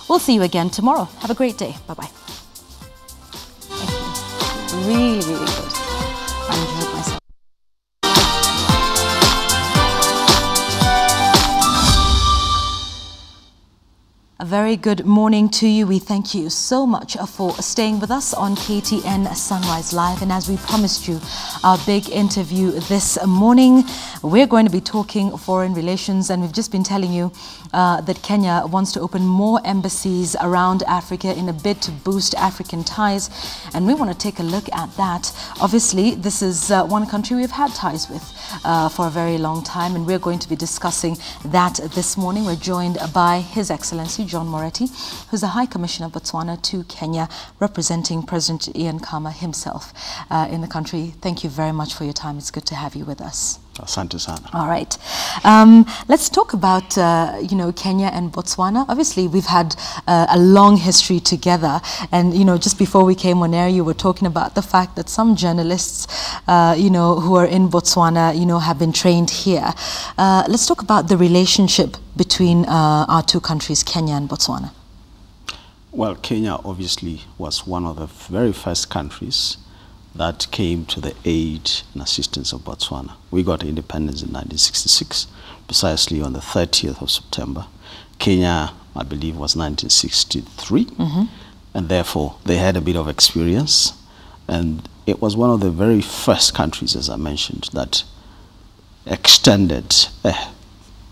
We'll see you again tomorrow. Have a great day. Bye-bye. Thank you. Really, really good. I enjoyed myself. A very good morning to you. We thank you so much for staying with us on KTN Sunrise Live. And as we promised you, our big interview this morning, we're going to be talking foreign relations. And we've just been telling you that Kenya wants to open more embassies around Africa in a bid to boost African ties. And we want to take a look at that. Obviously, this is one country we've had ties with for a very long time. And we're going to be discussing that this morning. We're joined by His Excellency John Moretti, who's the High Commissioner of Botswana to Kenya, representing President Ian Khama himself in the country. Thank you very much for your time. It's good to have you with us. Asante sana. All right. Let's talk about, Kenya and Botswana. Obviously, we've had a long history together. And, just before we came on air, you were talking about the fact that some journalists, who are in Botswana, have been trained here. Let's talk about the relationship between our two countries, Kenya and Botswana. Well, Kenya obviously was one of the very first countries that came to the aid and assistance of Botswana. We got independence in 1966, precisely on the 30th of September. Kenya, I believe, was 1963, and therefore they had a bit of experience. And it was one of the very first countries, as I mentioned, that extended a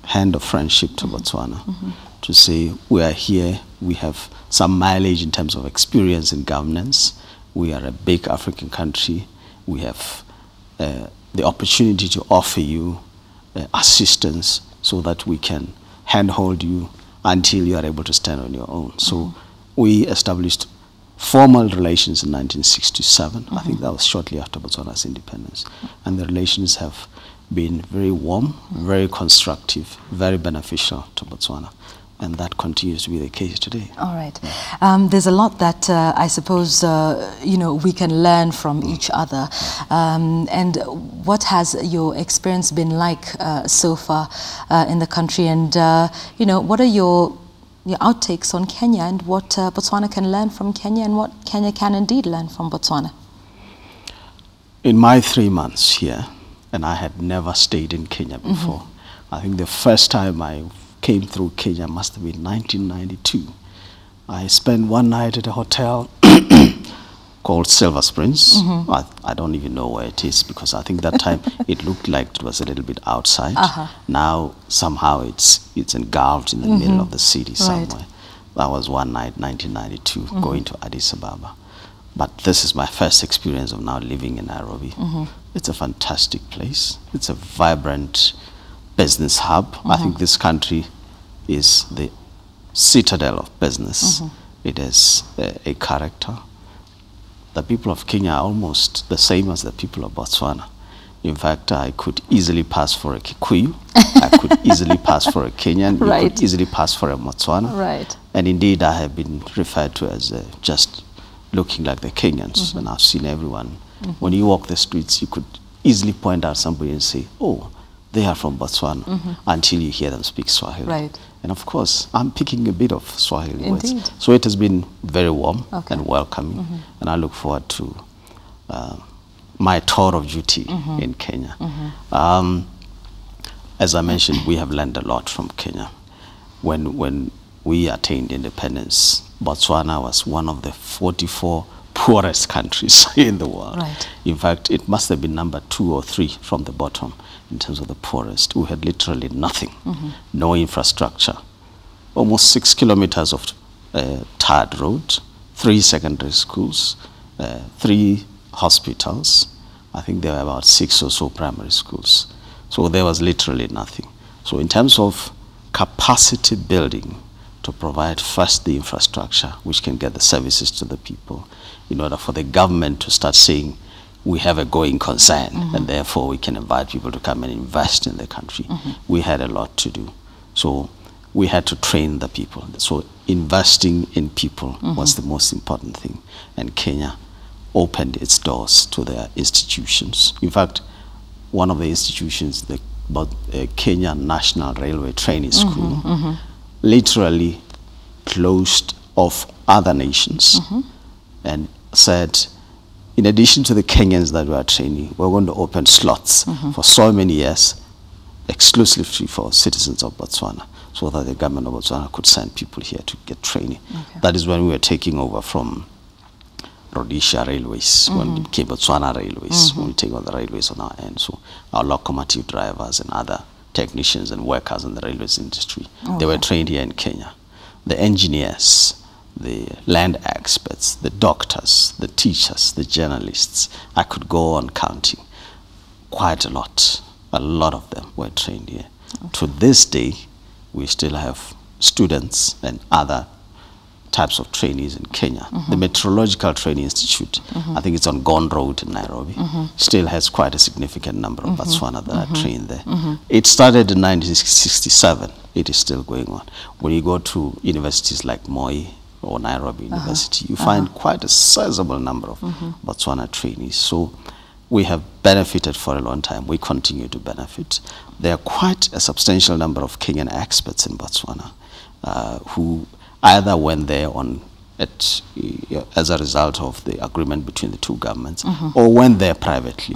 hand of friendship to Botswana to say, we are here, we have some mileage in terms of experience in governance. We are a big African country. We have the opportunity to offer you assistance so that we can handhold you until you are able to stand on your own. So we established formal relations in 1967. I think that was shortly after Botswana's independence. And the relations have been very warm, very constructive, very beneficial to Botswana. And that continues to be the case today. All right. There's a lot that I suppose, we can learn from each other. And what has your experience been like so far in the country? And, what are your outtakes on Kenya and what Botswana can learn from Kenya and what Kenya can indeed learn from Botswana? In my 3 months here, and I had never stayed in Kenya before, I think the first time I came through Kenya must have been 1992. I spent one night at a hotel called Silver Springs. I don't even know where it is because I think that time it looked like it was a little bit outside. Now somehow it's engulfed in the middle of the city somewhere. That was one night, 1992, going to Addis Ababa. But this is my first experience of now living in Nairobi. It's a fantastic place. It's a vibrant business hub. I think this country is the citadel of business. It is a character. The people of Kenya are almost the same as the people of Botswana. In fact, I could easily pass for a Kikuyu. I could easily pass for a Kenyan. You could easily pass for a Botswana. And indeed, I have been referred to as just looking like the Kenyans. And I've seen everyone. When you walk the streets, you could easily point out somebody and say, oh, they are from Botswana, until you hear them speak Swahili. And of course, I'm picking a bit of Swahili words. So it has been very warm and welcoming. And I look forward to my tour of duty in Kenya. As I mentioned, we have learned a lot from Kenya. When we attained independence, Botswana was one of the 44 poorest countries in the world. In fact, it must have been number 2 or 3 from the bottom in terms of the poorest. We had literally nothing, no infrastructure, almost 6 kilometers of tarred road, 3 secondary schools, 3 hospitals. I think there were about 6 or so primary schools. So there was literally nothing. So in terms of capacity building to provide first the infrastructure which can get the services to the people, in order for the government to start saying, we have a going concern, and therefore we can invite people to come and invest in the country. We had a lot to do. So we had to train the people. So investing in people was the most important thing. And Kenya opened its doors to their institutions. In fact, one of the institutions, the Kenya National Railway Training School, literally closed off other nations and said, in addition to the Kenyans that we are training, we're going to open slots for so many years exclusively for citizens of Botswana, so that the government of Botswana could send people here to get training. That is when we were taking over from Rhodesia Railways, when it became Botswana Railways, when we take on the railways on our end. So our locomotive drivers and other technicians and workers in the railways industry, they were trained here in Kenya. The engineers, the land experts, the doctors, the teachers, the journalists, I could go on counting. Quite a lot of them were trained here. To this day, we still have students and other types of trainees in Kenya. The Meteorological Training Institute, I think it's on Gone Road in Nairobi, still has quite a significant number of Botswana that are trained there. It started in 1967. It is still going on. When you go to universities like Moi or Nairobi University, you find quite a sizable number of Botswana trainees. So we have benefited for a long time. We continue to benefit. There are quite a substantial number of Kenyan experts in Botswana who either went there as a result of the agreement between the two governments or went there privately.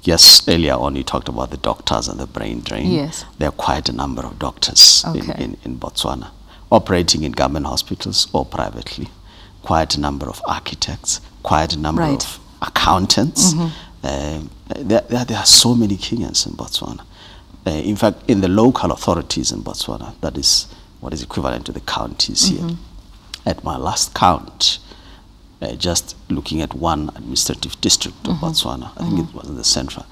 Yes, earlier on you talked about the doctors and the brain drain. Yes. There are quite a number of doctors in Botswana, operating in government hospitals or privately. Quite a number of architects, quite a number of accountants. There are so many Kenyans in Botswana. In fact, in the local authorities in Botswana, that is what is equivalent to the counties here. At my last count, just looking at one administrative district of Botswana, I think it was in the central,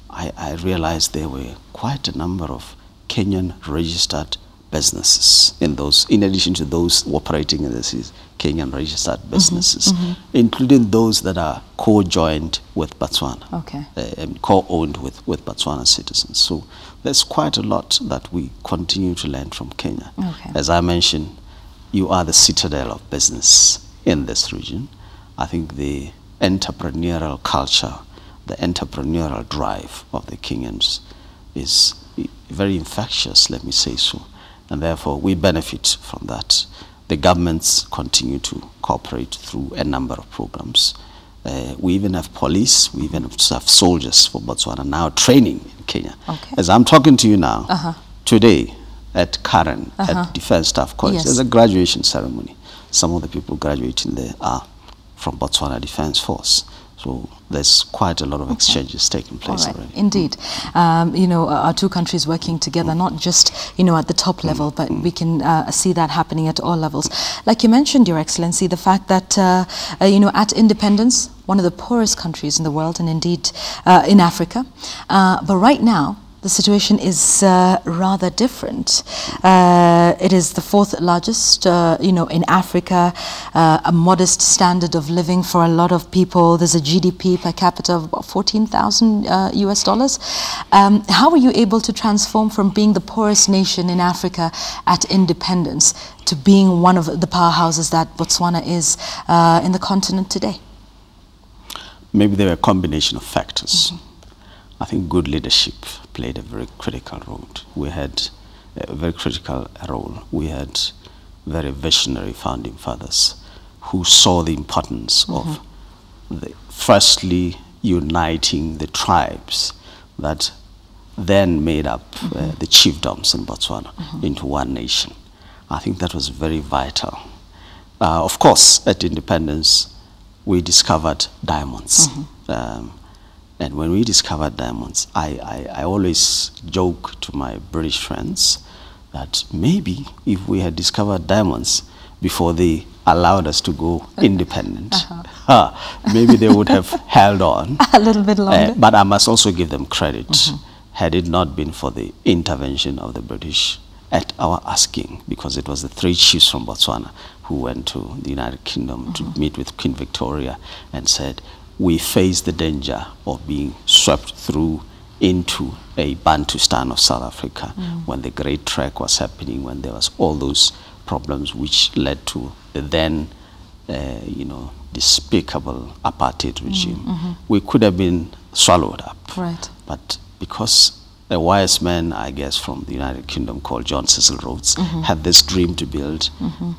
I realized there were quite a number of Kenyan registered businesses in addition to those operating in these Kenyan registered businesses, including those that are co-joined with Botswana, and co-owned with Botswana citizens. So there's quite a lot that we continue to learn from Kenya. As I mentioned, you are the citadel of business in this region. I think the entrepreneurial culture, the entrepreneurial drive of the Kenyans is very infectious, let me say so. And therefore, we benefit from that. The governments continue to cooperate through a number of programs. We even have police, we even have soldiers for Botswana now training in Kenya. As I'm talking to you now, today at Karen, at Defense Staff College, there's a graduation ceremony. Some of the people graduating there are from Botswana Defense Force. So there's quite a lot of exchanges taking place already. Indeed. You know, our two countries working together, not just, you know, at the top level, but we can see that happening at all levels. Like you mentioned, Your Excellency, the fact that, you know, at independence, one of the poorest countries in the world, and indeed in Africa. But right now, the situation is rather different. It is the fourth largest, you know, in Africa, a modest standard of living for a lot of people. There's a GDP per capita of about $14,000 US. How were you able to transform from being the poorest nation in Africa at independence to being one of the powerhouses that Botswana is in the continent today? Maybe there were a combination of factors. I think good leadership played a very critical role. We had a very critical role. We had very visionary founding fathers who saw the importance of firstly uniting the tribes that then made up the chiefdoms in Botswana into one nation. I think that was very vital. Of course, at independence, we discovered diamonds. And when we discovered diamonds, I always joke to my British friends that maybe if we had discovered diamonds before they allowed us to go independent, maybe they would have held on a little bit longer. But I must also give them credit. Had it not been for the intervention of the British at our asking, because it was the 3 chiefs from Botswana who went to the United Kingdom to meet with Queen Victoria and said, we face the danger of being swept through into a Bantustan of South Africa when the Great Trek was happening, when there was all those problems which led to the then, you know, despicable apartheid regime. We could have been swallowed up. But because a wise man, I guess, from the United Kingdom called John Cecil Rhodes, had this dream to build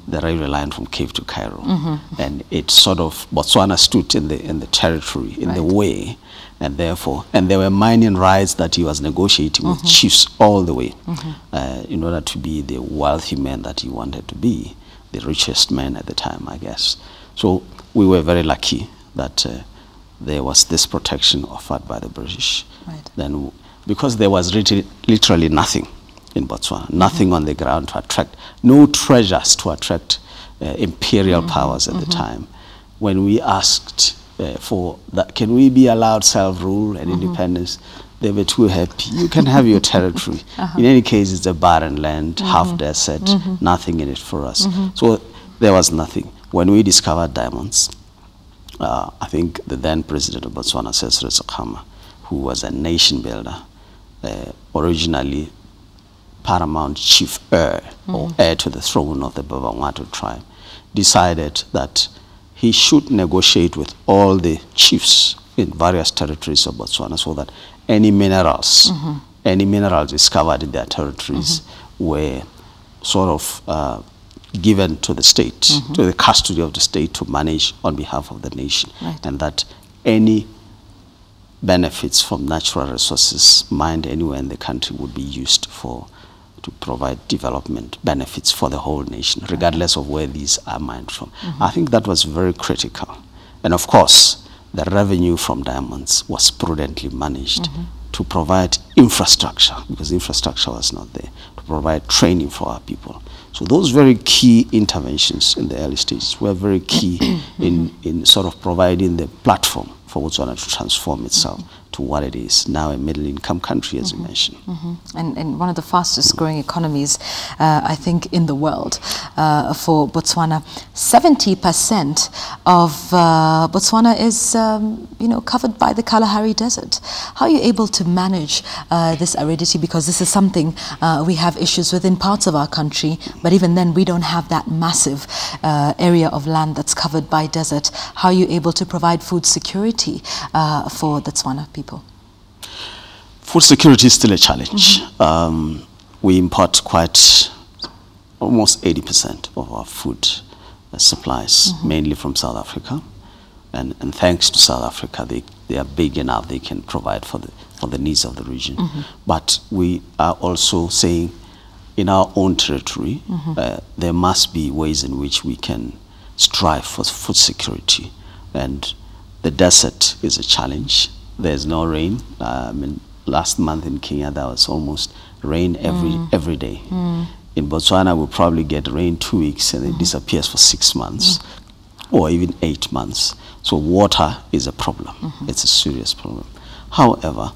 the railway line from Cape to Cairo. And it sort of, Botswana stood in the territory, in the way, and therefore, and there were mining rights that he was negotiating with chiefs all the way in order to be the wealthy man that he wanted to be, the richest man at the time, I guess. So we were very lucky that there was this protection offered by the British. Right. Then, because there was literally nothing in Botswana, nothing on the ground to attract, no treasures to attract imperial powers at the time. When we asked for that, can we be allowed self-rule and independence, they were too happy. You can have your territory. In any case, it's a barren land, half desert, nothing in it for us. So there was nothing. When we discovered diamonds, I think the then president of Botswana, Cecil Rhodes, who was a nation builder, originally paramount chief heir or heir to the throne of the Bavangatu tribe, decided that he should negotiate with all the chiefs in various territories of Botswana so that any minerals discovered in their territories were sort of given to the state, to the custody of the state to manage on behalf of the nation. Right. And that any benefits from natural resources mined anywhere in the country would be used to provide development benefits for the whole nation, regardless of where these are mined from. I think that was very critical. And of course, the revenue from diamonds was prudently managed to provide infrastructure, because infrastructure was not there, to provide training for our people. So those very key interventions in the early stages were very key in sort of providing the platform for Botswana to transform itself to what it is now, a middle-income country, as you mentioned. And one of the fastest growing economies, I think, in the world for Botswana. 70% of Botswana is, covered by the Kalahari Desert. How are you able to manage this aridity? Because this is something we have issues with in parts of our country, but even then we don't have that massive area of land that's covered by desert. How are you able to provide food security for the Tswana people? Food security is still a challenge. We import almost 80% of our food supplies, mainly from South Africa. And thanks to South Africa, they are big enough, they can provide for the needs of the region. But we are also saying in our own territory, there must be ways in which we can strive for food security. And the desert is a challenge. There's no rain. Last month in Kenya, there was almost rain every day. In Botswana, we'll probably get rain 2 weeks and it disappears for 6 months or even 8 months. So water is a problem. It's a serious problem. However,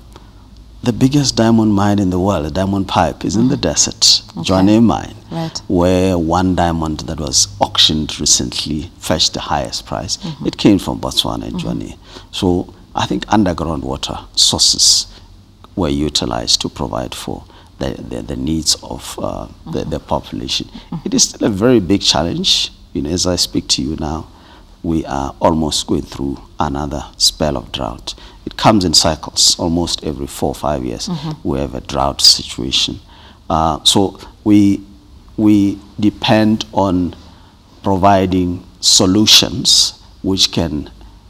the biggest diamond mine in the world, a diamond pipe, is in the desert, Joanne mine, where one diamond that was auctioned recently fetched the highest price. It came from Botswana and Joanne. So I think underground water sources were utilized to provide for the needs of the population. It is still a very big challenge. As I speak to you now, we are almost going through another spell of drought. It comes in cycles. Almost every 4 or 5 years, we have a drought situation. So we depend on providing solutions which can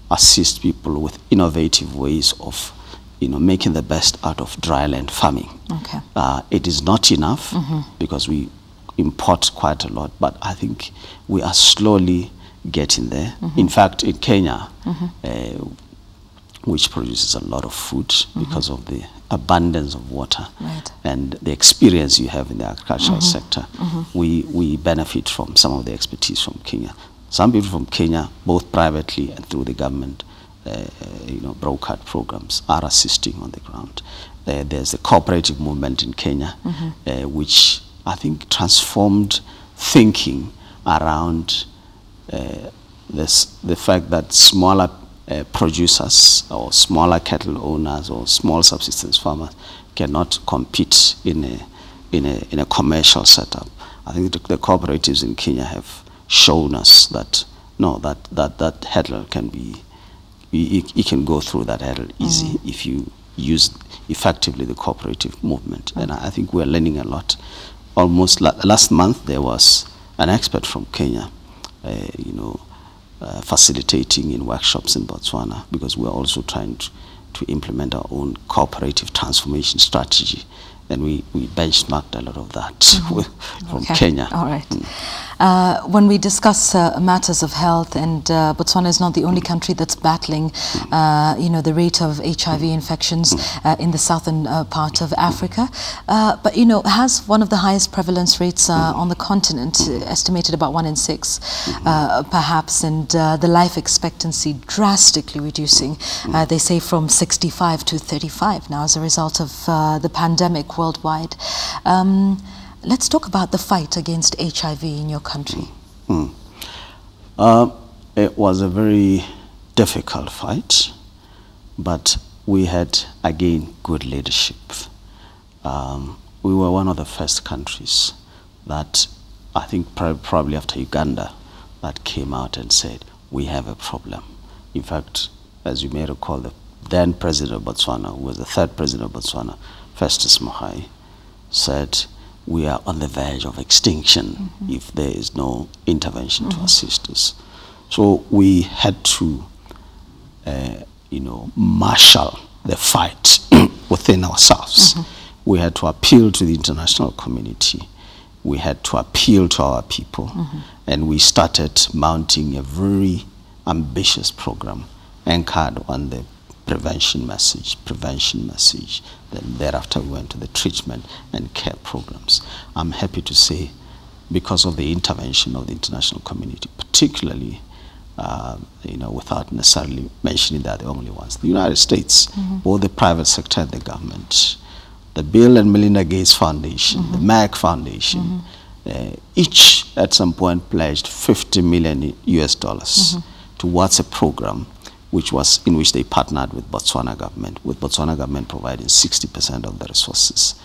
assist people with innovative ways of making the best out of dryland farming. It is not enough because we import quite a lot, but I think we are slowly getting there. In fact, in Kenya, which produces a lot of food because of the abundance of water and the experience you have in the agricultural sector, we benefit from some of the expertise from Kenya. Some people from Kenya, both privately and through the government, brokered programs, are assisting on the ground. There's the cooperative movement in Kenya, which I think transformed thinking around the fact that smaller producers or smaller cattle owners or small subsistence farmers cannot compete in a commercial setup. I think the cooperatives in Kenya have shown us that that hurdle can be, you can go through that hurdle easy if you use effectively the cooperative movement. And I think we're learning a lot. Almost last month there was an expert from Kenya, facilitating in workshops in Botswana, because we're also trying to implement our own cooperative transformation strategy. And we benchmarked a lot of that from Kenya. All right. When we discuss matters of health, and Botswana is not the only country that's battling, the rate of HIV infections in the southern part of Africa, but has one of the highest prevalence rates on the continent, estimated about 1 in 6, perhaps, and the life expectancy drastically reducing. They say from 65 to 35 now as a result of the pandemic worldwide. Let's talk about the fight against HIV in your country. It was a very difficult fight, but we had, again, good leadership. We were one of the first countries that, I think probably after Uganda, that came out and said, we have a problem. In fact, as you may recall, the then president of Botswana, who was the third president of Botswana, Festus Mogae, said, we are on the verge of extinction if there is no intervention to assist us. So we had to, marshal the fight within ourselves. We had to appeal to the international community. We had to appeal to our people. And we started mounting a very ambitious program anchored on the prevention message. Then thereafter we went to the treatment and care programs. I'm happy to say, because of the intervention of the international community, particularly, without necessarily mentioning that they're the only ones, the United States, both the private sector and the government, the Bill and Melinda Gates Foundation, the MAC Foundation, each at some point pledged $50 million towards a program in which they partnered with Botswana government providing 60% of the resources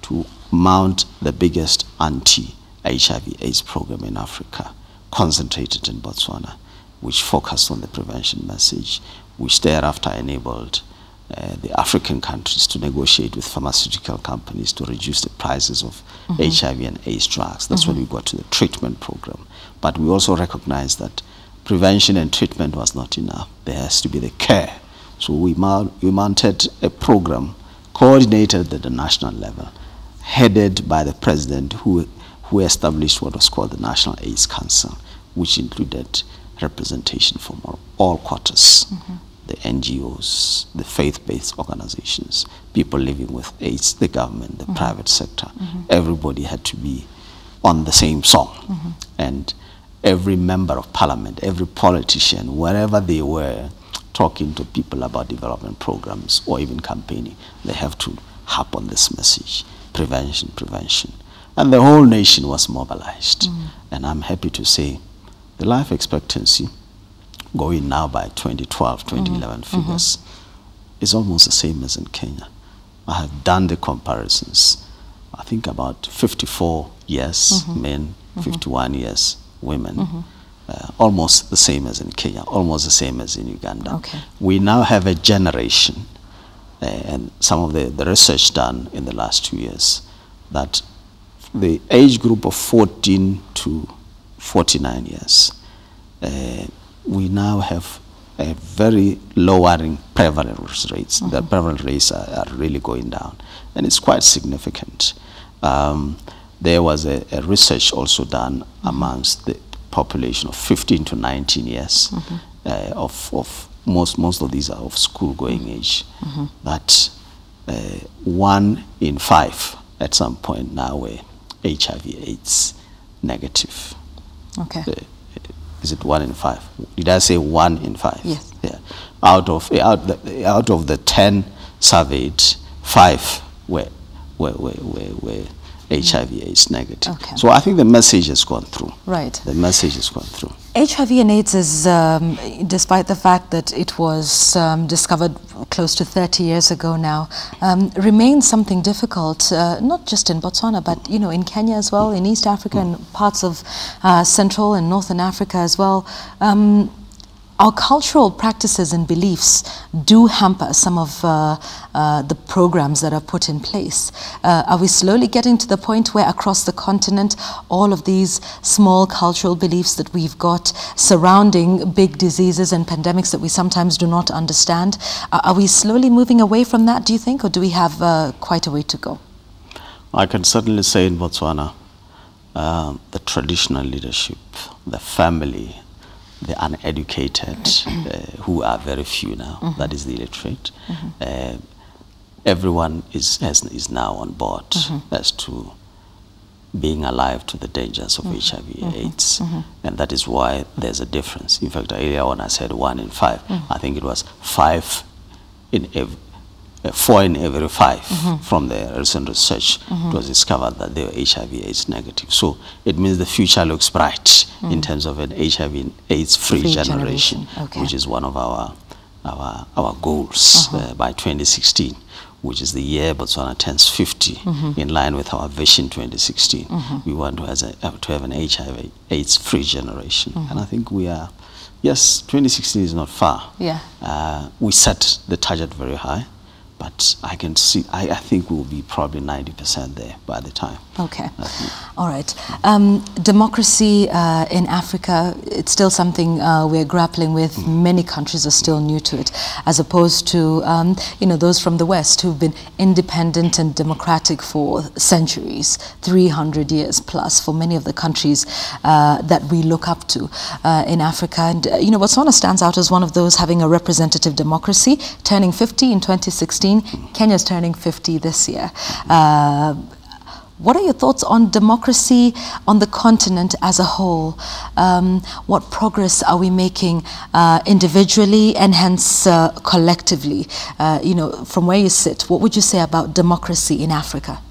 to mount the biggest anti-HIV/AIDS program in Africa, concentrated in Botswana, which focused on the prevention message, which thereafter enabled the African countries to negotiate with pharmaceutical companies to reduce the prices of HIV and AIDS drugs. That's when we got to the treatment program. But we also recognized that prevention and treatment was not enough. There has to be the care. So we mounted a program coordinated at the national level, headed by the president who established what was called the National AIDS Council, which included representation from all quarters, the NGOs, the faith-based organizations, people living with AIDS, the government, the private sector. Everybody had to be on the same song. And every member of parliament, every politician, wherever they were talking to people about development programs or even campaigning, they have to harp on this message, prevention. And the whole nation was mobilized. And I'm happy to say the life expectancy, going now by 2012, 2011 figures, is almost the same as in Kenya. I have done the comparisons. I think about 54 years men, 51 years women, almost the same as in Kenya, almost the same as in Uganda. We now have a generation, and some of the research done in the last 2 years, that the age group of 14 to 49 years, we now have a very lowering prevalence rates. The prevalence rates are really going down, and it's quite significant. There was a research also done amongst the population of 15 to 19 years, of most of these are of school-going age, that 1 in 5 at some point now were HIV/AIDS negative. Is it 1 in 5? Did I say 1 in 5? Yes. Yeah. Out of the 10 surveyed, 5 were HIV/AIDS negative. So I think the message has gone through. Right. The message has gone through. HIV and AIDS is, despite the fact that it was discovered close to 30 years ago now, remains something difficult, not just in Botswana, but in Kenya as well, in East Africa and parts of Central and Northern Africa as well. our cultural practices and beliefs do hamper some of the programs that are put in place. Are we slowly getting to the point where across the continent, all of these small cultural beliefs that we've got surrounding big diseases and pandemics that we sometimes do not understand, are we slowly moving away from that, do you think, or do we have quite a way to go? I can certainly say in Botswana, the traditional leadership, the family, the uneducated, who are very few now, that is the illiterate, everyone is now on board as to being alive to the dangers of HIV/AIDS, and that is why there's a difference. In fact, earlier on I said 1 in 5. I think it was 4 in every 5 from the recent research. It was discovered that they were HIV/AIDS negative. So it means the future looks bright in terms of an HIV/AIDS free generation, which is one of our goals by 2016, which is the year Botswana turns 50, in line with our Vision 2016. We want to have an HIV/AIDS free generation, and I think we are. Yes, 2016 is not far. Yeah, we set the target very high. But I can see, I think we'll be probably 90% there by the time. Okay. All right. Democracy in Africa, it's still something we're grappling with. Many countries are still new to it, as opposed to, those from the West who've been independent and democratic for centuries, 300 years plus, for many of the countries that we look up to in Africa. And, Botswana stands out as one of those having a representative democracy, turning 50 in 2016. Kenya's turning 50 this year. What are your thoughts on democracy on the continent as a whole? What progress are we making individually and hence collectively? From where you sit, what would you say about democracy in Africa?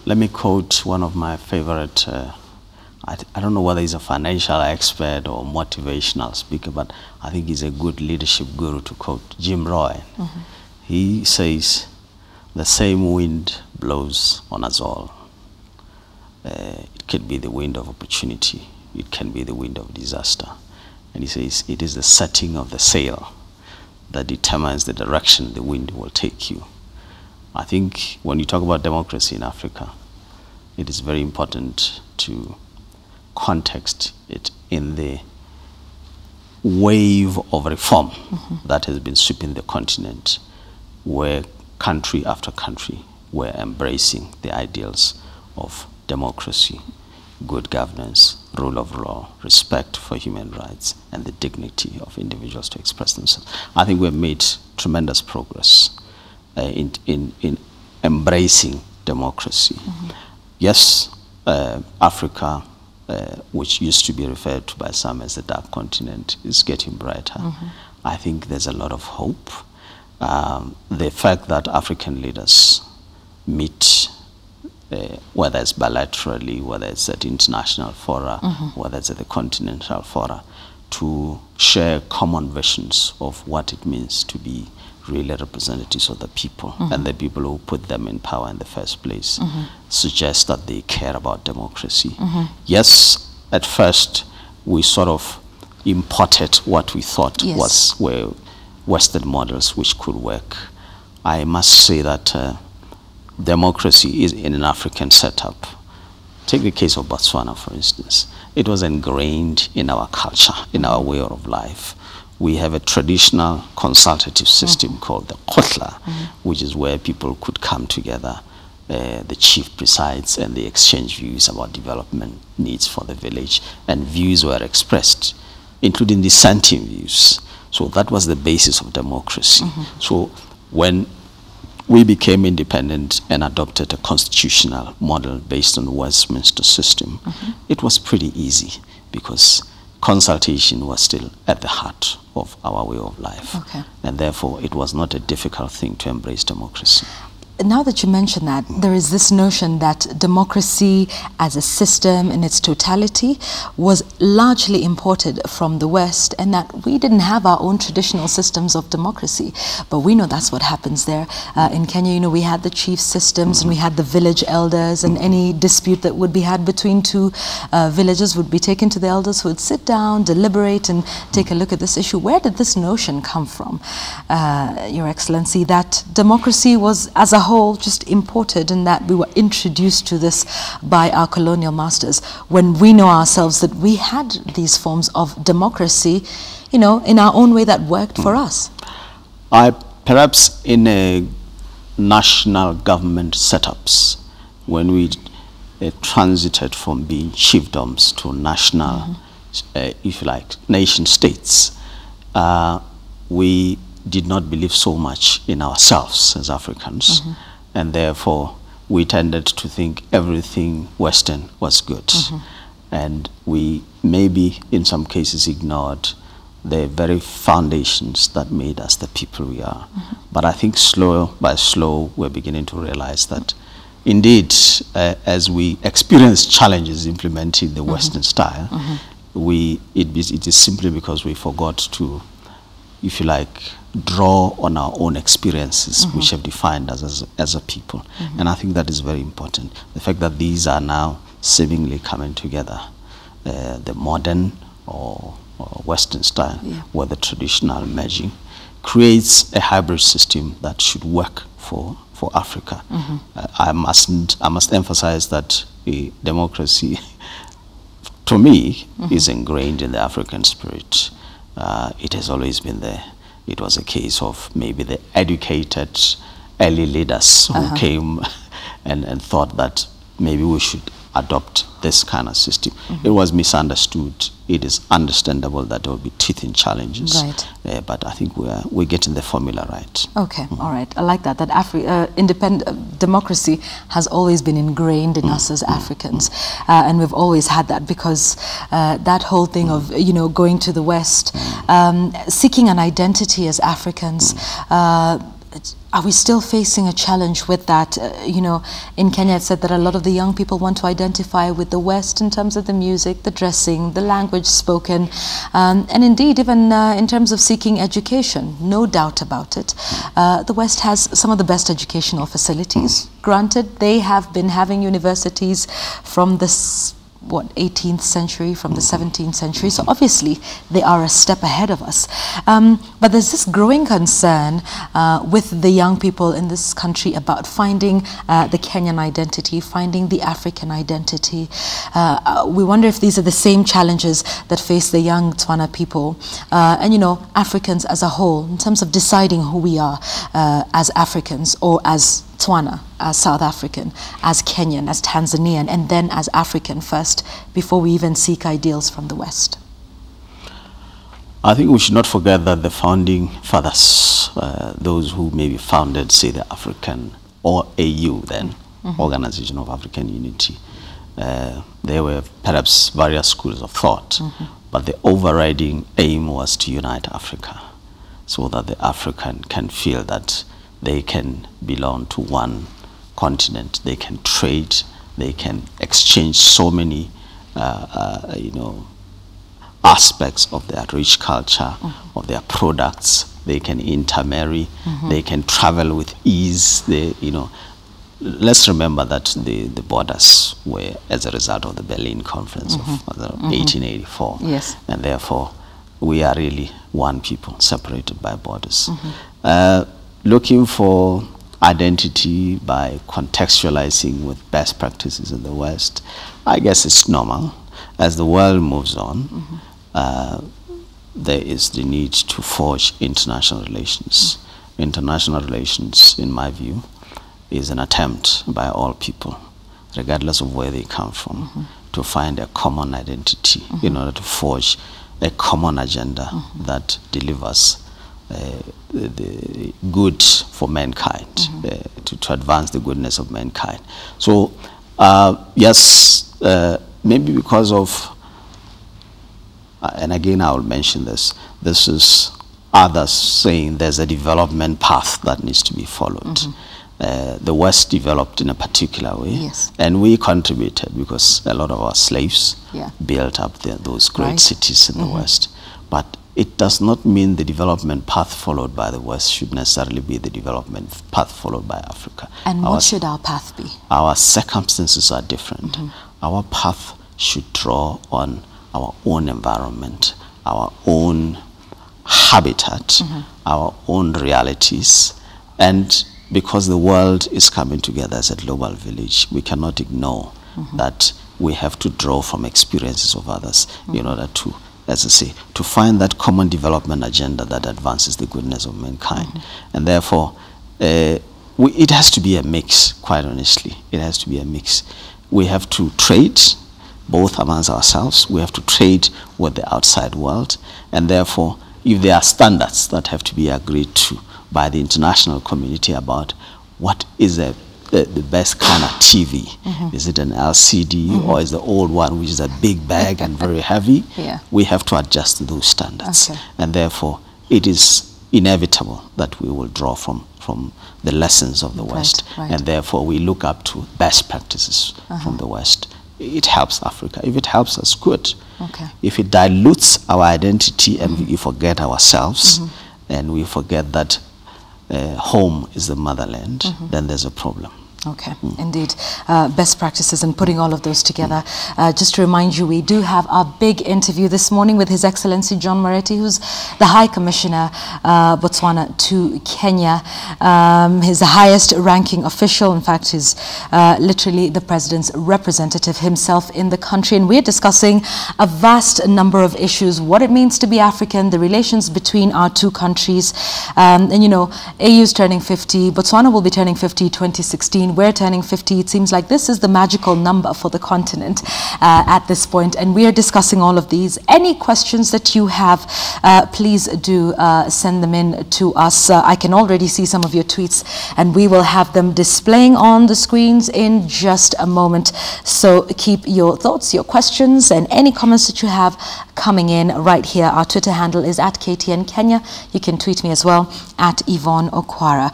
Let me quote one of my favorite, I don't know whether he's a financial expert or motivational speaker, but I think he's a good leadership guru to quote, Jim Roy. He says, the same wind blows on us all. It can be the wind of opportunity. It can be the wind of disaster. And he says, it is the setting of the sail that determines the direction the wind will take you. I think when you talk about democracy in Africa, it is very important to context it in the wave of reform that has been sweeping the continent, where country after country were embracing the ideals of democracy, good governance, rule of law, respect for human rights, and the dignity of individuals to express themselves. I think we've made tremendous progress in embracing democracy. Yes, Africa, which used to be referred to by some as the dark continent, is getting brighter. I think there's a lot of hope. The fact that African leaders meet, whether it's bilaterally, whether it's at international fora, whether it's at the continental fora, to share common visions of what it means to be really representatives of the people and the people who put them in power in the first place, suggests that they care about democracy. Yes, at first we sort of imported what we thought were Western models which could work. I must say that democracy is in an African setup. Take the case of Botswana, for instance. It was ingrained in our culture, in our way of life. We have a traditional consultative system called the Kotla, which is where people could come together. The chief presides and they exchange views about development needs for the village, and views were expressed, including dissenting views. So that was the basis of democracy. So when we became independent and adopted a constitutional model based on the Westminster system, it was pretty easy because consultation was still at the heart of our way of life. And therefore, it was not a difficult thing to embrace democracy. now that you mention that, there is this notion that democracy as a system in its totality was largely imported from the West, and that we didn't have our own traditional systems of democracy. But we know that's what happens there. In Kenya, you know, we had the chief systems and we had the village elders, and any dispute that would be had between two villages would be taken to the elders, who would sit down, deliberate, and take a look at this issue. Where did this notion come from, Your Excellency, that democracy was as a whole just imported, and that we were introduced to this by our colonial masters, when we know ourselves that we had these forms of democracy, you know, in our own way that worked for us? Perhaps in a national government setups, when we transited from being chiefdoms to national, if you like, nation states, we did not believe so much in ourselves as Africans, and therefore we tended to think everything Western was good, and we maybe in some cases ignored the very foundations that made us the people we are. But I think slow by slow we're beginning to realize that indeed, as we experience challenges implementing the Western style, it is simply because we forgot to, if you like, draw on our own experiences which have defined us as a people. And I think that is very important. The fact that these are now seemingly coming together, the modern or Western style, where the traditional merging, creates a hybrid system that should work for Africa. I must emphasize that democracy, to me, is ingrained in the African spirit. It has always been there. It was a case of maybe the educated early leaders who came and thought that maybe we should adopt this kind of system. It was misunderstood. It is understandable that there will be teething challenges, but I think we're getting the formula right. Okay, all right. I like that. That independent democracy has always been ingrained in us as Africans, and we've always had that, because that whole thing of, you know, going to the West, seeking an identity as Africans. Are we still facing a challenge with that? You know, in Kenya it said that a lot of the young people want to identify with the West in terms of the music, the dressing, the language spoken, and indeed even in terms of seeking education, no doubt about it. The West has some of the best educational facilities. Granted, they have been having universities from this 18th century, from the 17th century, so obviously they are a step ahead of us. But there's this growing concern with the young people in this country about finding the Kenyan identity, finding the African identity. We wonder if these are the same challenges that face the young Tswana people and, you know, Africans as a whole, in terms of deciding who we are as Africans, or as Tswana, as South African, as Kenyan, as Tanzanian, and then as African first, before we even seek ideals from the West. I think we should not forget that the founding fathers, those who maybe founded, say, the African, or AU then, Organization of African Unity, there were perhaps various schools of thought, but the overriding aim was to unite Africa, so that the African can feel that they can belong to one continent, they can trade, they can exchange so many, you know, aspects of their rich culture, of their products. They can intermarry, they can travel with ease. They, you know, let's remember that the borders were as a result of the Berlin Conference of 1884, and therefore we are really one people, separated by borders. Looking for identity by contextualizing with best practices in the West, I guess it's normal. As the world moves on, there is the need to forge international relations. International relations, in my view, is an attempt by all people, regardless of where they come from, to find a common identity in order to forge a common agenda that delivers the good for mankind, to advance the goodness of mankind. So, yes, maybe because of, and again I will mention this is others saying there's a development path that needs to be followed. the West developed in a particular way, yes, and we contributed because a lot of our slaves yeah, built up those great right, cities in the West. But it does not mean the development path followed by the West should necessarily be the development path followed by Africa. And what should our path be? Our circumstances are different. Our path should draw on our own environment, our own habitat, our own realities, and because the world is coming together as a global village, we cannot ignore that we have to draw from experiences of others in order to, as I say, to find that common development agenda that advances the goodness of mankind. And therefore, it has to be a mix, quite honestly. It has to be a mix. We have to trade both amongst ourselves. We have to trade with the outside world. And therefore, if there are standards that have to be agreed to by the international community about what is the best kind of TV. Is it an LCD or is the old one, which is a big bag and very heavy? Yeah. We have to adjust to those standards. Okay. And therefore, it is inevitable that we will draw from the lessons of the West. Right. And therefore, we look up to best practices from the West. It helps Africa. If it helps us, good. Okay. If it dilutes our identity and we forget ourselves and we forget that home is the motherland, then there's a problem. Okay, indeed. Best practices and putting all of those together. Just to remind you, we do have our big interview this morning with His Excellency John Moretti, who's the High Commissioner, Botswana to Kenya. He's the highest ranking official. In fact, he's literally the President's representative himself in the country. And we're discussing a vast number of issues, what it means to be African, the relations between our two countries. And you know, AU's turning 50, Botswana will be turning 50 2016. We're turning 50. It seems like this is the magical number for the continent at this point, and we are discussing all of these. Any questions that you have, please do send them in to us. I can already see some of your tweets, and we will have them displaying on the screens in just a moment. So keep your thoughts, your questions, and any comments that you have coming in right here. Our Twitter handle is @KTN Kenya. You can tweet me as well, @Yvonne Okwara.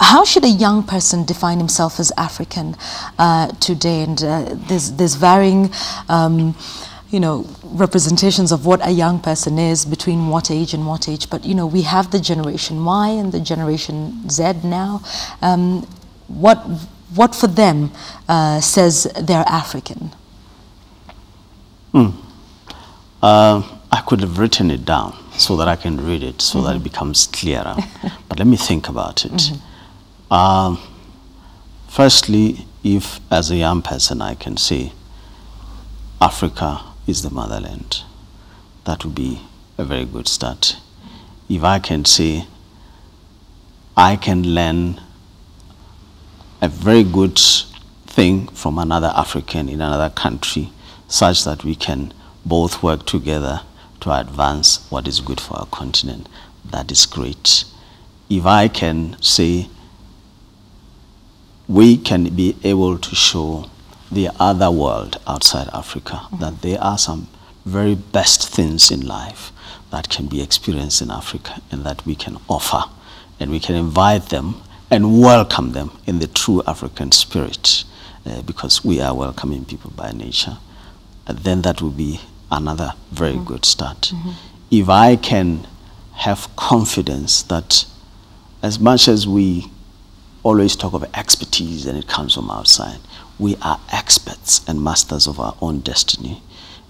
How should a young person define himself as African today? And there's varying, you know, representations of what a young person is between what age and what age. But, you know, we have the Generation Y and the Generation Z now. What for them says they're African? I could have written it down so that I can read it, so that it becomes clearer. But let me think about it. Firstly, if as a young person I can say Africa is the motherland, that would be a very good start. If I can say I can learn a very good thing from another African in another country, such that we can both work together to advance what is good for our continent, that is great. If I can say we can be able to show the other world outside Africa that there are some very best things in life that can be experienced in Africa and that we can offer, and we can invite them and welcome them in the true African spirit, because we are welcoming people by nature, then that will be another very good start. If I can have confidence that as much as we always talk of expertise and it comes from outside, we are experts and masters of our own destiny.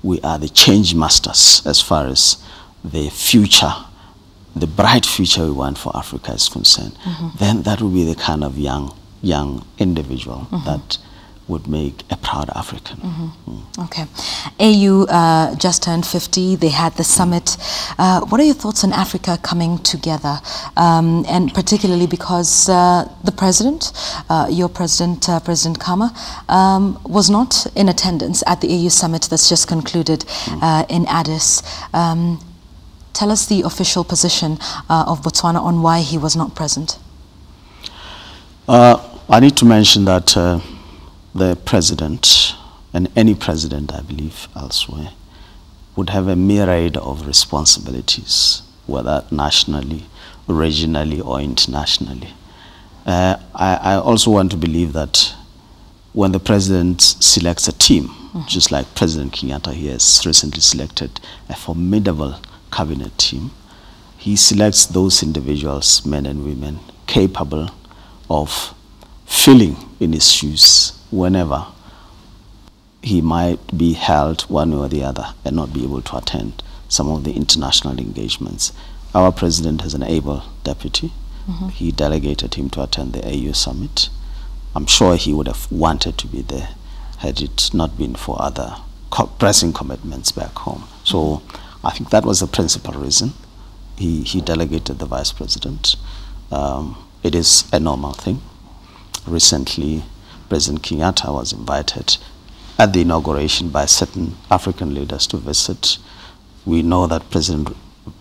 We are the change masters as far as the future, the bright future we want for Africa is concerned. Then that will be the kind of young individual that would make a proud African. Okay. AU just turned 50. They had the summit. What are your thoughts on Africa coming together? And particularly because the president, your president, President Kama, was not in attendance at the AU summit that's just concluded in Addis. Tell us the official position of Botswana on why he was not present. I need to mention that the president, and any president I believe elsewhere, would have a myriad of responsibilities, whether nationally, regionally or internationally. I also want to believe that when the president selects a team, just like President Kenyatta, he has recently selected a formidable cabinet team. He selects those individuals, men and women, capable of filling in his shoes whenever he might be held one way or the other and not be able to attend some of the international engagements. Our president has an able deputy. He delegated him to attend the AU summit. I'm sure he would have wanted to be there had it not been for other pressing commitments back home. So I think that was the principal reason. He delegated the vice president. It is a normal thing. Recently, President Kenyatta was invited at the inauguration by certain African leaders to visit. We know that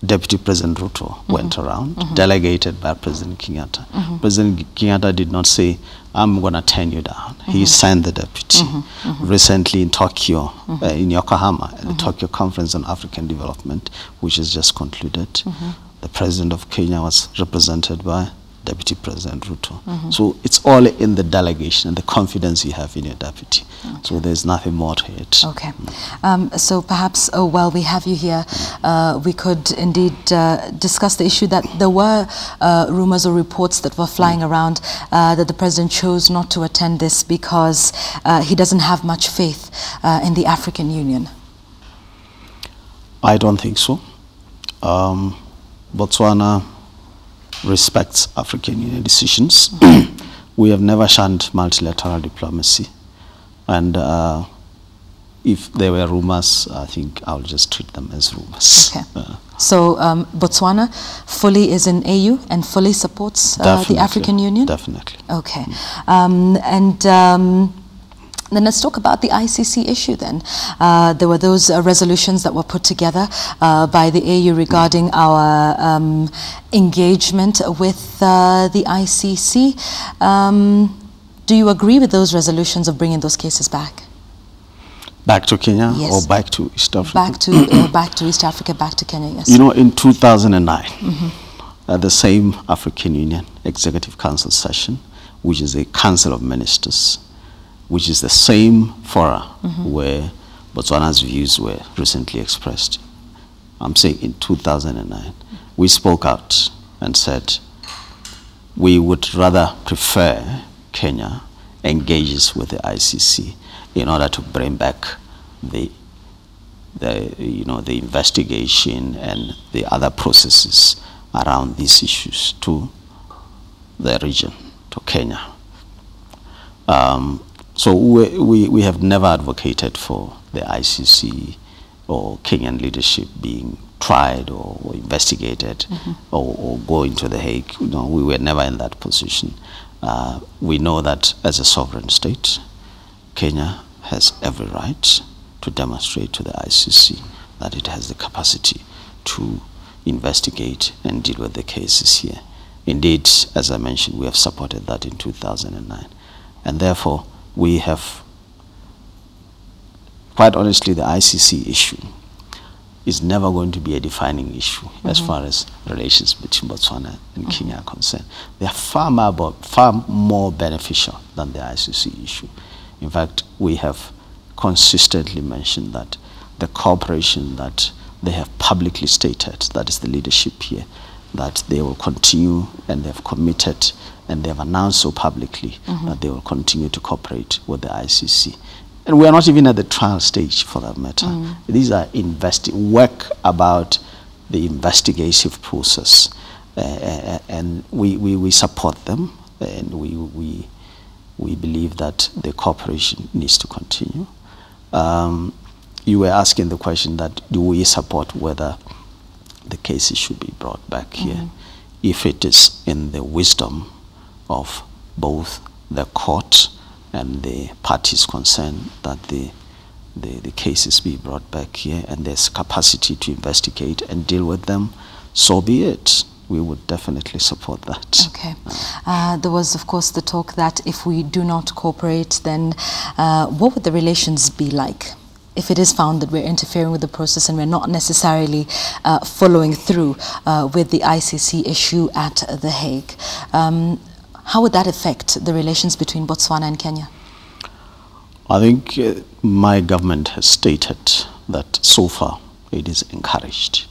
Deputy President Ruto went around, delegated by President Kenyatta. President Kenyatta did not say, I'm going to turn you down. He sent the deputy. Recently in Tokyo, in Yokohama, at the Tokyo Conference on African Development, which is just concluded, the President of Kenya was represented by Deputy President Ruto. So it's all in the delegation and the confidence you have in your deputy. So there's nothing more to it. Okay. So perhaps, while we have you here, we could indeed discuss the issue that there were rumors or reports that were flying around that the president chose not to attend this because he doesn't have much faith in the African Union. I don't think so. Botswana respects African Union decisions. We have never shunned multilateral diplomacy. And if there were rumors, I think I'll just treat them as rumors. Okay. So Botswana fully is in AU and fully supports the African Union? Definitely. Okay. Then let's talk about the ICC issue then. There were those resolutions that were put together by the AU regarding our engagement with the ICC. Do you agree with those resolutions of bringing those cases back? Back to Kenya? Yes. Or back to East Africa? Back to East Africa, back to Kenya, yes. You know, in 2009, at the same African Union Executive Council session, which is a Council of Ministers, which is the same fora where Botswana's views were recently expressed. I'm saying in 2009, we spoke out and said we would rather prefer Kenya engages with the ICC in order to bring back the investigation and the other processes around these issues to the region, to Kenya. So we have never advocated for the ICC or Kenyan leadership being tried or investigated or going to The Hague. No, we were never in that position. We know that as a sovereign state, Kenya has every right to demonstrate to the ICC that it has the capacity to investigate and deal with the cases here. Indeed, as I mentioned, we have supported that in 2009. And therefore, we have, quite honestly, the ICC issue is never going to be a defining issue as far as relations between Botswana and Kenya are concerned. They are far more beneficial than the ICC issue. In fact, we have consistently mentioned that the cooperation that they have publicly stated, that is the leadership here, that they will continue, and they have committed and they have announced so publicly that they will continue to cooperate with the ICC. And we are not even at the trial stage for that matter. These are work about the investigative process, and we support them, and we believe that the cooperation needs to continue. You were asking the question that do we support whether the cases should be brought back here, if it is in the wisdom of both the court and the parties concerned that the cases be brought back here and there's capacity to investigate and deal with them, so be it. We would definitely support that. Okay. There was, of course, the talk that if we do not cooperate, then what would the relations be like? If it is found that we're interfering with the process and we're not necessarily following through with the ICC issue at The Hague. how would that affect the relations between Botswana and Kenya? I think my government has stated that so far it is encouraged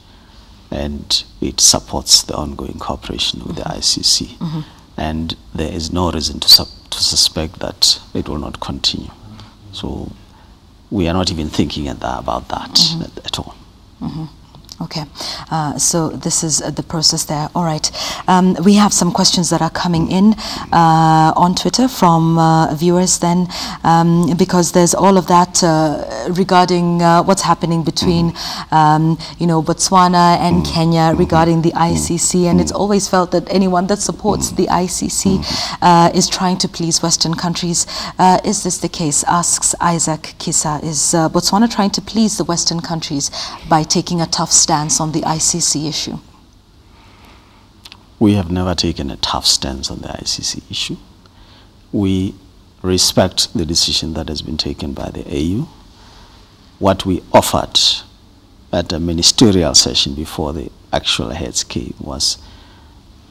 and it supports the ongoing cooperation with the ICC. And there is no reason to suspect that it will not continue. So we are not even thinking about that at all. Okay, so this is the process there. All right. We have some questions that are coming in on Twitter from viewers then, because there's all of that regarding what's happening between, you know, Botswana and Kenya regarding the ICC. And it's always felt that anyone that supports the ICC is trying to please Western countries. Is this the case? Asks Isaac Kisa. Is Botswana trying to please the Western countries by taking a tough stance on the ICC issue? We have never taken a tough stance on the ICC issue. We respect the decision that has been taken by the AU. What we offered at a ministerial session before the actual heads came was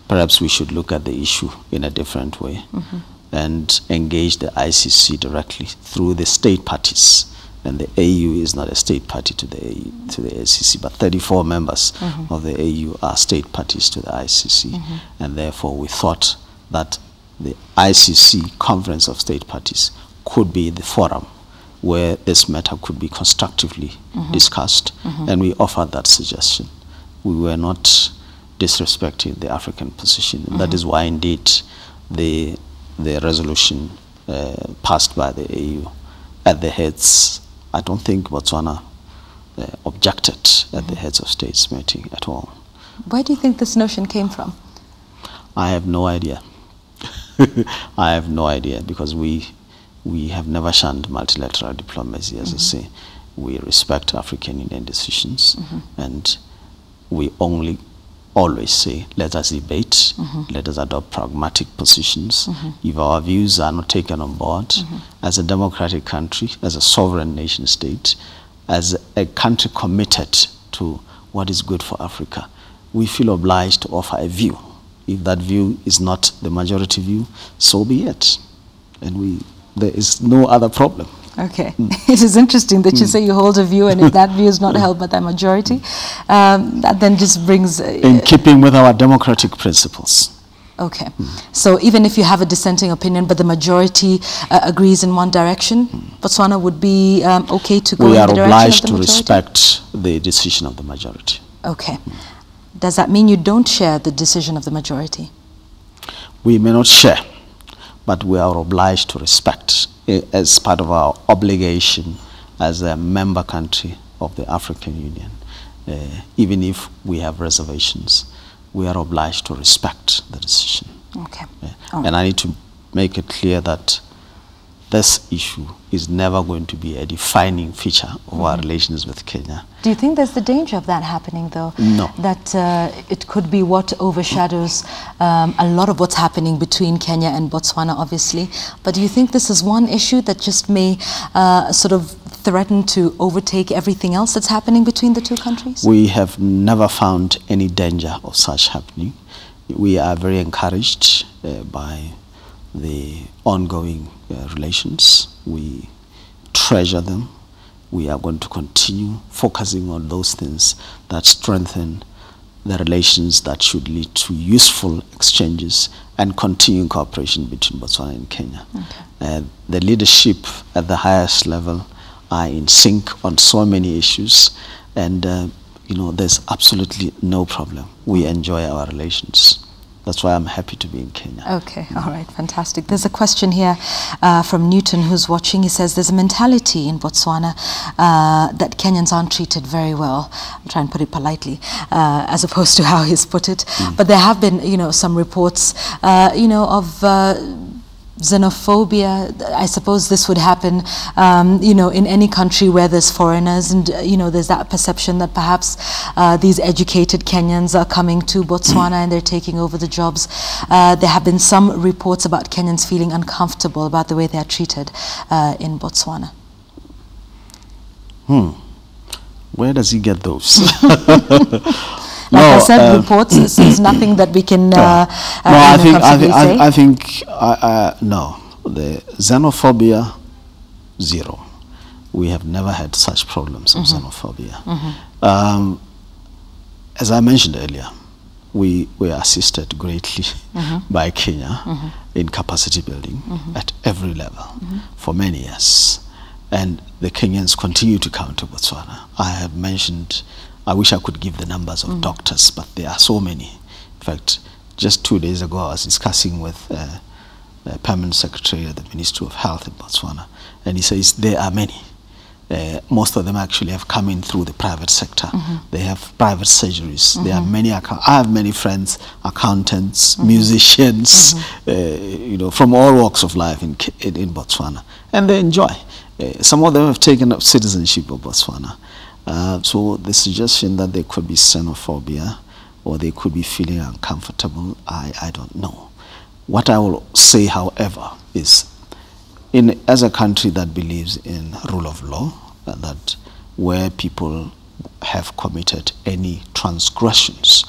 perhaps we should look at the issue in a different way and engage the ICC directly through the state parties. And the AU is not a state party to the ICC, but 34 members of the AU are state parties to the ICC. And therefore we thought that the ICC Conference of State Parties could be the forum where this matter could be constructively discussed. And we offered that suggestion. We were not disrespecting the African position. And that is why indeed the resolution passed by the AU at the heads. I don't think Botswana objected at the heads of states meeting at all. Where do you think this notion came from? I have no idea. I have no idea, because we have never shunned multilateral diplomacy, as I say. We respect African Union decisions, and we always say, let us debate, let us adopt pragmatic positions. If our views are not taken on board, as a democratic country, as a sovereign nation state, as a country committed to what is good for Africa, we feel obliged to offer a view. If that view is not the majority view, so be it. And there is no other problem. Okay. It is interesting that you say you hold a view, and if that view is not held by the majority, that then just brings... in keeping with our democratic principles. Okay. So even if you have a dissenting opinion, but the majority agrees in one direction, Botswana would be okay to go in the direction of the majority? We are obliged to respect the decision of the majority. Okay. Does that mean you don't share the decision of the majority? We may not share, but we are obliged to respect as part of our obligation as a member country of the African Union. Even if we have reservations, we are obliged to respect the decision. Okay. And I need to make it clear that this issue is never going to be a defining feature of our relations with Kenya. Do you think there's the danger of that happening, though? No. That it could be what overshadows a lot of what's happening between Kenya and Botswana, obviously. But do you think this is one issue that just may sort of threaten to overtake everything else that's happening between the two countries? We have never found any danger of such happening. We are very encouraged by the ongoing relations. We treasure them. We are going to continue focusing on those things that strengthen the relations that should lead to useful exchanges and continuing cooperation between Botswana and Kenya. Okay. The leadership at the highest level are in sync on so many issues, and you know, there's absolutely no problem. We enjoy our relations. That's why I'm happy to be in Kenya. Okay, all right, fantastic. There's a question here from Newton who's watching. He says there's a mentality in Botswana that Kenyans aren't treated very well. I'll try and put it politely, as opposed to how he's put it. But there have been, you know, some reports, you know, of xenophobia. I suppose this would happen, you know, in any country where there's foreigners, and you know, there's that perception that perhaps these educated Kenyans are coming to Botswana and they're taking over the jobs. There have been some reports about Kenyans feeling uncomfortable about the way they are treated in Botswana. Where does he get those? Like No, I said, reports says nothing that we can. No, I think no. The xenophobia, zero. We have never had such problems of xenophobia. As I mentioned earlier, we were assisted greatly by Kenya in capacity building at every level for many years. And the Kenyans continue to come to Botswana. I have mentioned, I wish I could give the numbers of doctors, but there are so many. In fact, just 2 days ago, I was discussing with the Permanent Secretary of the Ministry of Health in Botswana, and he says there are many. Most of them actually have come in through the private sector. They have private surgeries. There are many. I have many friends, accountants, musicians, you know, from all walks of life in Botswana, and they enjoy. Some of them have taken up citizenship of Botswana. So the suggestion that there could be xenophobia or they could be feeling uncomfortable, I don't know. What I will say, however, is as a country that believes in rule of law, that where people have committed any transgressions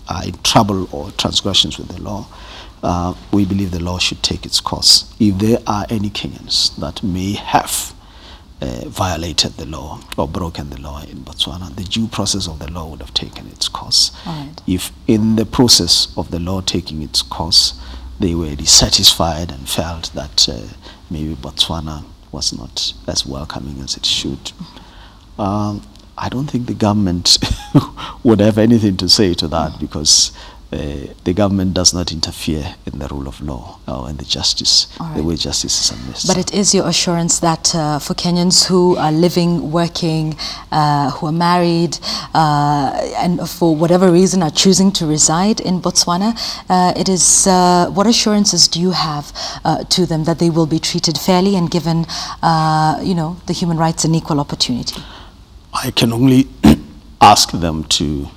are in trouble or transgressions with the law, we believe the law should take its course. If there are any Kenyans that may have violated the law or broken the law in Botswana, the due process of the law would have taken its course. Right. If in the process of the law taking its course, they were dissatisfied and felt that maybe Botswana was not as welcoming as it should, I don't think the government would have anything to say to that, because the government does not interfere in the rule of law or in the justice, the way justice is administered. But it is your assurance that for Kenyans who are living, working, who are married, and for whatever reason are choosing to reside in Botswana, it is what assurances do you have to them that they will be treated fairly and given, you know, the human rights and equal opportunity? I can only ask them to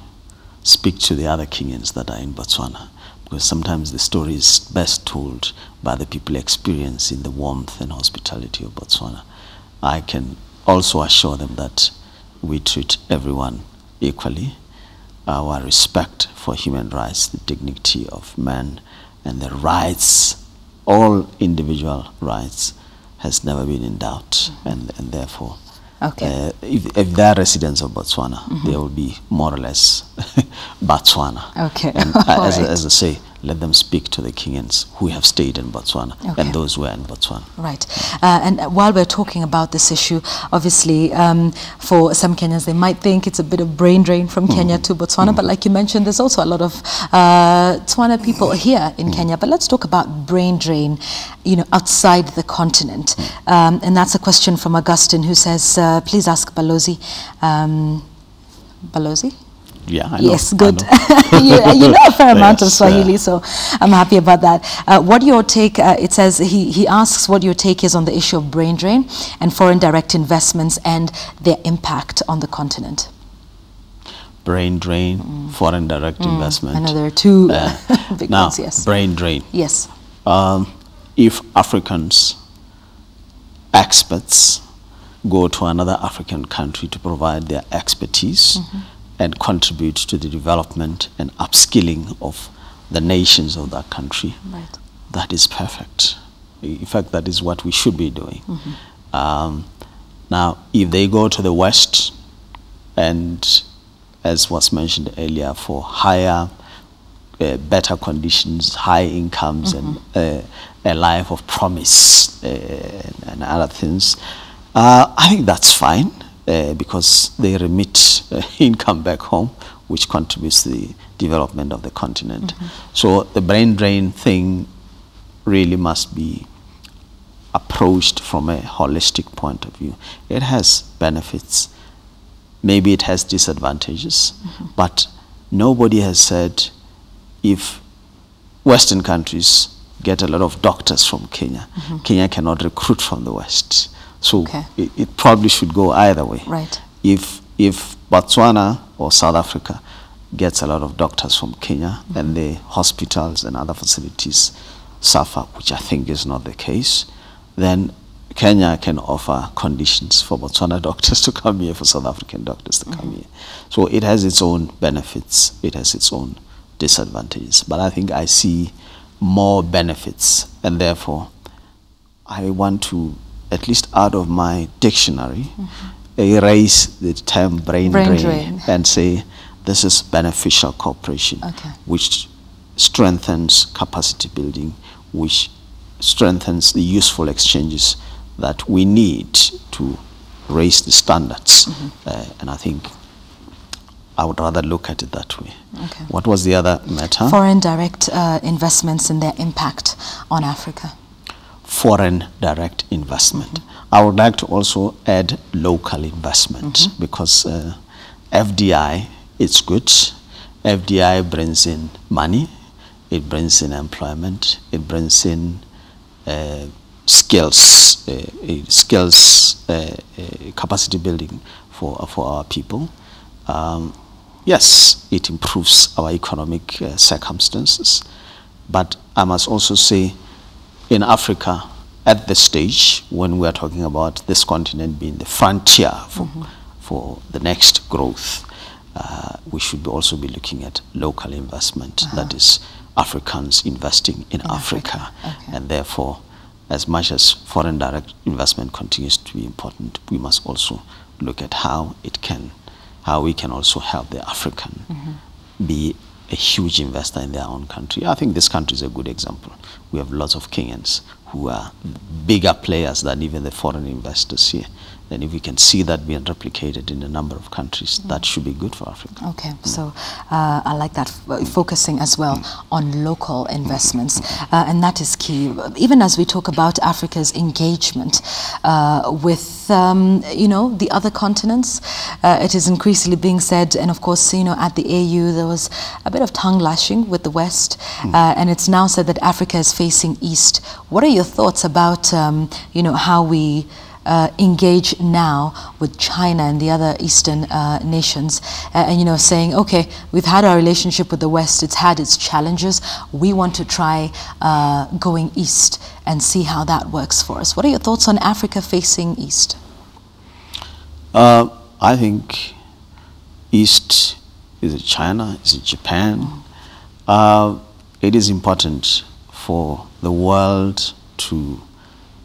speak to the other Kenyans that are in Botswana, because sometimes the story is best told by the people experiencing the warmth and hospitality of Botswana. I can also assure them that we treat everyone equally. Our respect for human rights, the dignity of man, and the rights, all individual rights, has never been in doubt, and therefore, if they are residents of Botswana, they will be more or less Botswana. Okay. And as I say, let them speak to the Kenyans who have stayed in Botswana and those who are in Botswana. Right. And while we're talking about this issue, obviously, for some Kenyans, they might think it's a bit of brain drain from Kenya to Botswana, but like you mentioned, there's also a lot of Tswana people here in Kenya. But let's talk about brain drain, you know, outside the continent. And that's a question from Augustine, who says, please ask Balozi. Balozi? Yeah, I know. Yes, good. you know a fair amount of Swahili, so I'm happy about that. What your take, it says, he asks what your take is on the issue of brain drain and foreign direct investments and their impact on the continent. Brain drain, foreign direct investment. I know there are two big ones, yes. Brain drain. Yes. If Africans, experts, go to another African country to provide their expertise and contribute to the development and upskilling of the nations of that country, that is perfect. In fact, that is what we should be doing. Now, if they go to the West, and as was mentioned earlier, for higher, better conditions, high incomes, and a life of promise and other things, I think that's fine. Because they remit income back home, which contributes to the development of the continent. So the brain drain thing really must be approached from a holistic point of view. It has benefits, maybe it has disadvantages, but nobody has said if Western countries get a lot of doctors from Kenya, Kenya cannot recruit from the West. So it probably should go either way. Right. If Botswana or South Africa gets a lot of doctors from Kenya and the hospitals and other facilities suffer, which I think is not the case, then Kenya can offer conditions for Botswana doctors to come here, for South African doctors to come here. So it has its own benefits, it has its own disadvantages. But I think I see more benefits, and therefore I want to, at least out of my dictionary, erase the term brain drain and say this is beneficial cooperation, which strengthens capacity building, which strengthens the useful exchanges that we need to raise the standards. And I think I would rather look at it that way. What was the other matter? Foreign direct investments and their impact on Africa. Foreign direct investment. I would like to also add local investment, because FDI, it's good. FDI brings in money, it brings in employment, it brings in skills, capacity building for our people. Yes, it improves our economic circumstances, but I must also say, in Africa, at this stage, when we are talking about this continent being the frontier for the next growth, we should also be looking at local investment, that is, Africans investing in Africa. And therefore, as much as foreign direct investment continues to be important, we must also look at how we can also help the African be a huge investor in their own country. I think this country is a good example. We have lots of Kenyans who are bigger players than even the foreign investors here. And if we can see that being replicated in a number of countries, that should be good for Africa. Okay, so I like that, focusing as well on local investments, and that is key. Even as we talk about Africa's engagement with, you know, the other continents, it is increasingly being said, and of course, you know, at the AU there was a bit of tongue lashing with the West, and it's now said that Africa is facing East. What are your thoughts about, you know, how we engage now with China and the other Eastern nations, and, you know, saying, okay, we've had our relationship with the West, it's had its challenges, we want to try going East and see how that works for us. What are your thoughts on Africa facing East? I think East, is it China, is it Japan? It is important for the world to,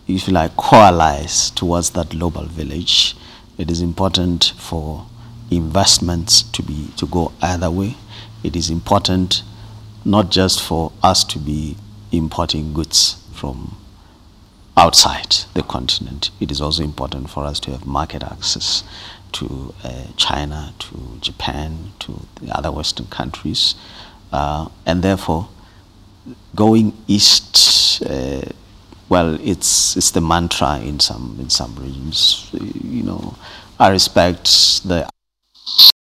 if you like, coalesce towards that global village. It is important for investments to go either way. It is important not just for us to be importing goods from outside the continent. It is also important for us to have market access to China, to Japan, to the other Western countries, and therefore going east. Well, it's the mantra in some regions. You know, I respect the